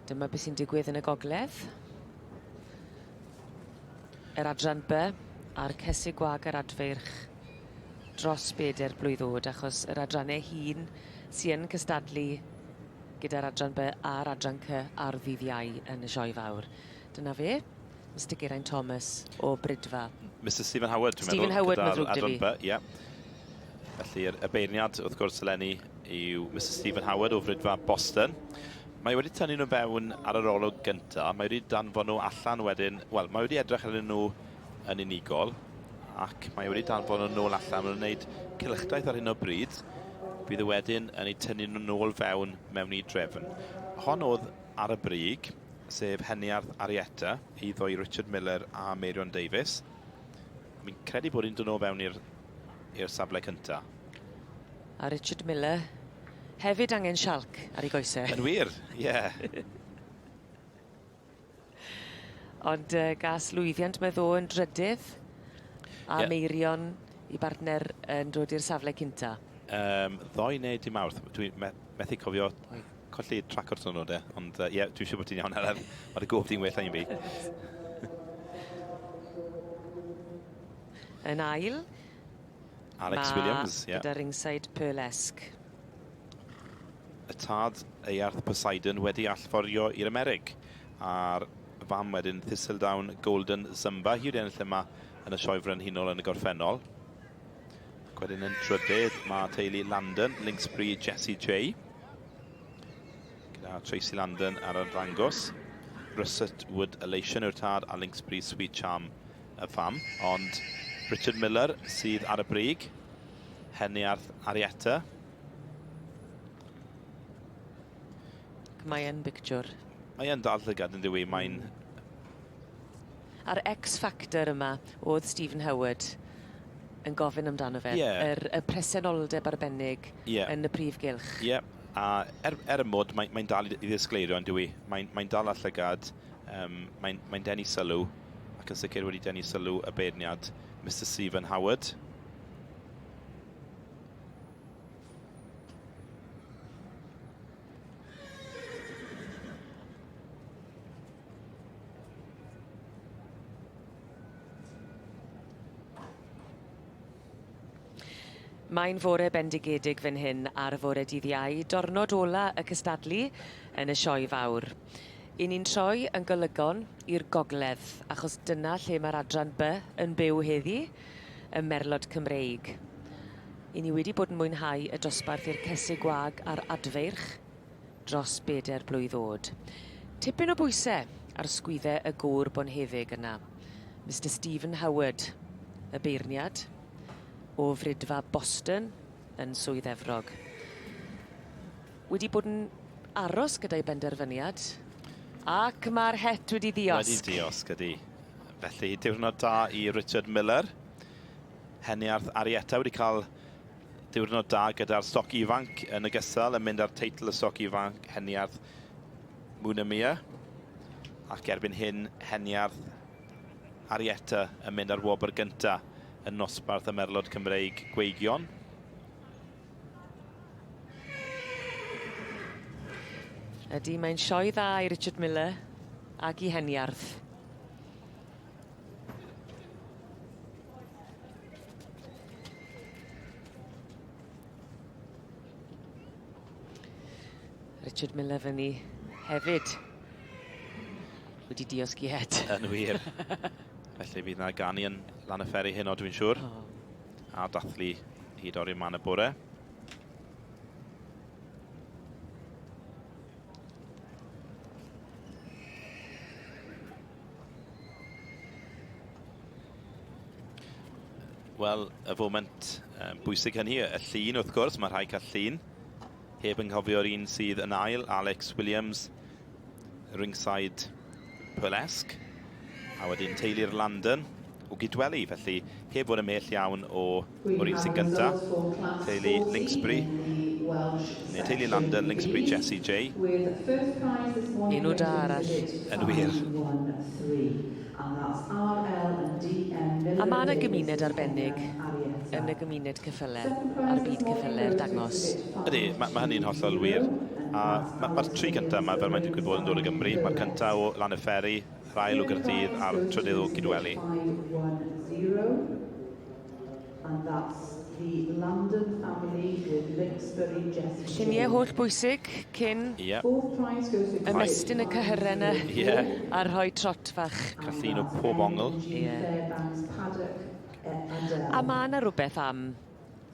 Dyma beth sy'n digwydd yn y gogledd. Yr adran B a'r Caseg Wag yr adfeirch dros 4 blwydd o'd, achos yr adrannau hŷn sy'n cystadlu gyda'r adran B a'r adran C a'r ddydd Iau yn y sioe fawr. Dyna fe, Mr Geraint Thomas o Brydfa. Mr Stephen Howard, dwi'n Stephen Howard, mae'n ddrwg 'da fi. Ie. Felly, y beirniad, wrth gwrs, eleni yw Mr Stephen Howard o Brydfa Boston. Mae wedi tynnu nhw fewn ar yr olwg gyntaf. Mae wedi danfon nhw allan wedyn. Wel, mae wedi edrych arnyn nhw yn unigol. Ac mae wedi danfon nhw nôl allan. Mae'n gwneud cylchdaeth ar hyn o bryd. Bydd y wedyn yn ei tynnu nhw nôl fewn mewn i drefn. Hon oedd ar y brig, sef Heniarth Arietta, iddo i Richard Miller a Marion Davies. Mi'n credu bod hi'n dod o fewn i'r safle cyntaf. A Richard Miller hefyd angen sialc ar ei goesau. Yn wir, ie. Ond gas lwyddiant mae ddo yn drydydd. A Meirion i bartner yn dod i'r safle cynta. Ddoi neu dim awrth. Dwi'n methu cofio colli trac o'r tonod e. Ond ie, dwi'n siŵr bod ti'n iawn Helen. Mae'r gof di'n well ein fi. Yn ail, Alex Williams, ie. Gyda ringside Pearlesque. Y tad Earth Poseidon wedi allforio i'r Amerig. A'r fam wedyn Thistledown Golden Zumba. Hi wedi ennill yma yn y sioe frenhinol yn y gorffennol. Ac wedyn yn trydydd mae teulu Landon, Linksbury Jessie J. Gyda Tracy Landon ar y ddangos. Russet Wood Elation yw'r tad a Linksbury Sweet Charm y fam. Ond Richard Miller sydd ar y brig. Heniarth Arietta. Mae yn bictiwr. Mae yn dal llygad yn dywi, mae'n... A'r X-factor yma oedd Stephen Howard yn gofyn amdano fe. Y presenoldeb arbennig yn y prif gylch. Ie, a er y mwd, mae'n dal i ddisgleirio yn dywi. Mae'n dal â llygad, mae'n denu sylw, ac yn sicr wedi denu sylw y beirniad Mr Stephen Howard. Mae'n fore bendigedig fan hyn ar y fore dydd Iau, dornod ola y cystadlu yn y sioe fawr. I ni'n troi yn golygon i'r gogledd, achos dyna lle mae'r adran B yn byw heddi, y Merlod Cymreig. I ni wedi bod yn mwynhau y dosbarth i'r Caseg Wag a'r adfeirch dros 4 blwydd o'd. Tipyn o bwysau ar sgwyddau y gŵr bonheddig yna. Mr Stephen Howard, y beirniad, o Frydfa Boston yn Swydd Efrog. Wedi bod yn aros gyda'i benderfyniad, ac mae'r het wedi diosg. Wedi diosg ydi. Felly, diwrnod da i Richard Miller. Heniarth Arietta wedi cael diwrnod da gyda'r stoc ifanc yn ogystal, yn mynd ar teitl y stoc ifanc Heniarth Mwynamia. Ac erbyn hyn, Heniarth Arietta yn mynd ar wobr gyntaf yn nosbarth y Merlod Cymreig Gweigion. Ydy, mae'n sioe dda i Richard Miller ac i Heniarth. Richard Miller fyny hefyd wedi diosgu het. Yn wir. Felly fydd na ganu yn lan y fferi hyn o, dwi'n siŵr. A dathlu i dorri man y bore. Wel, y foment bwysig hynny, y llun wrth gwrs, mae rhai cael llun. Heb yn cofio'r un sydd yn ail, Alex Williams, ringside Pearlesque. A wedyn teulu'r Landon o Gydweli, felly heb fod yn mell iawn o'r un sy'n gyntaf. Teulu Linksbury, neu teulu Landon, Linksbury Jessie J. Enw da arall. Yn wir. A mae yna gymuned arbennig yn y gymuned cyffyle, a'r byd cyffyle'r dangos. Ydy, mae hynny'n hollol wir. A mae'r tri cyntaf yma, fel mae'n digwydd bod yn dod o Gymru. Mae'r cyntaf o Lan y Ferry, yr ail o Gaerdydd a'r trydydd o Gydweli. And that's the London family with Lixbury Jessica. Lluniau holl bwysig cyn Fourth prize goes to ymestyn y cyhyren a rhoi trot fach. Cathyn o pob ongl. Fairbanks Paddock Adele. A mae yna rhywbeth am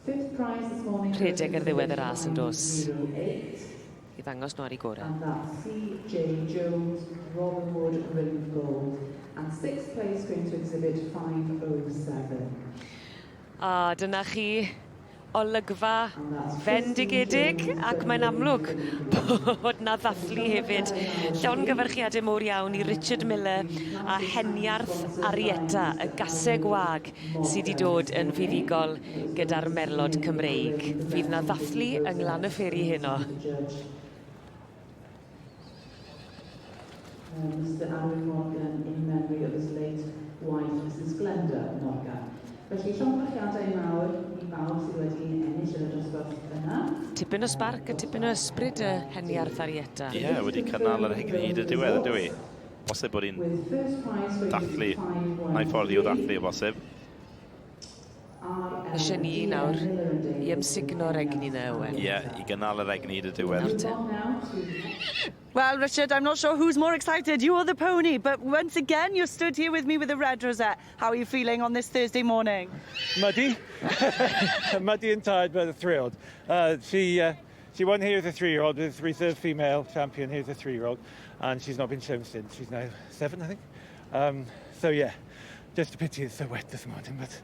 Fifth prize this morning goes rhedeg ar to ddiwedd yr as yn dos. 08. I ddangos nhw ar ei gorau. And that's C.J. Jones, Robinwood, Ring of Gold. And sixth place going to exhibit 507. A dyna chi olygfa fendigedig ac mae'n amlwg bod na ddathlu hefyd. Llongyfarchiadau mowr iawn i Richard Miller a Heniarth Arieta, y Caseg Wag sydd wedi dod yn fuddugol gyda'r Merlod Cymreig. Fydd na ddathlu yng Nglan y Fferi heno. Mr. Aaron Morgan in memory of his late wife, Mrs. Glenda Morgan. Felly, llongyfarchiadau mawr i bawb sydd wedi ennill yn y dosbarth yna. Tipyn o sbarc a tipyn o ysbryd y Heniarth Arieta. Ie, wedi cynnal yr hyn hyd y diwedd, ydw i. Bosib bod hi'n dathlu, na'i ffordd i o dathlu o bosib. Eisiau ni nawr i ymsugno'r egni na Owen. Ie, i gynnal yr egni hyd y diwedd. Well, Richard, I'm not sure who's more excited, you or the pony, but once again, you're stood here with me with a red rosette. How are you feeling on this Thursday morning? Muddy. Muddy and tired, but thrilled. She won here as a 3-year-old, with a reserve female champion here as a 3-year-old, and she's not been shown since. She's now 7, I think. So, yeah, just a pity it's so wet this morning, but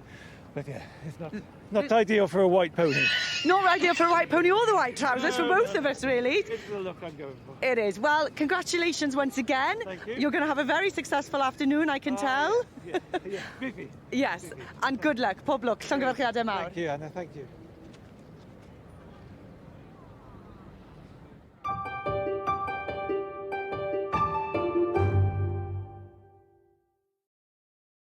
yeah, it's not ideal for a white pony. Not ideal for a white pony or the white trousers, for both of us, really. It's the look I'm going for. It is. Well, congratulations once again. Thank you. You're going to have a very successful afternoon, I can tell. Yeah, busy. Yes, and good luck, pob lwc, llongyfarchiadau mawr. Thank you, Anna, thank you.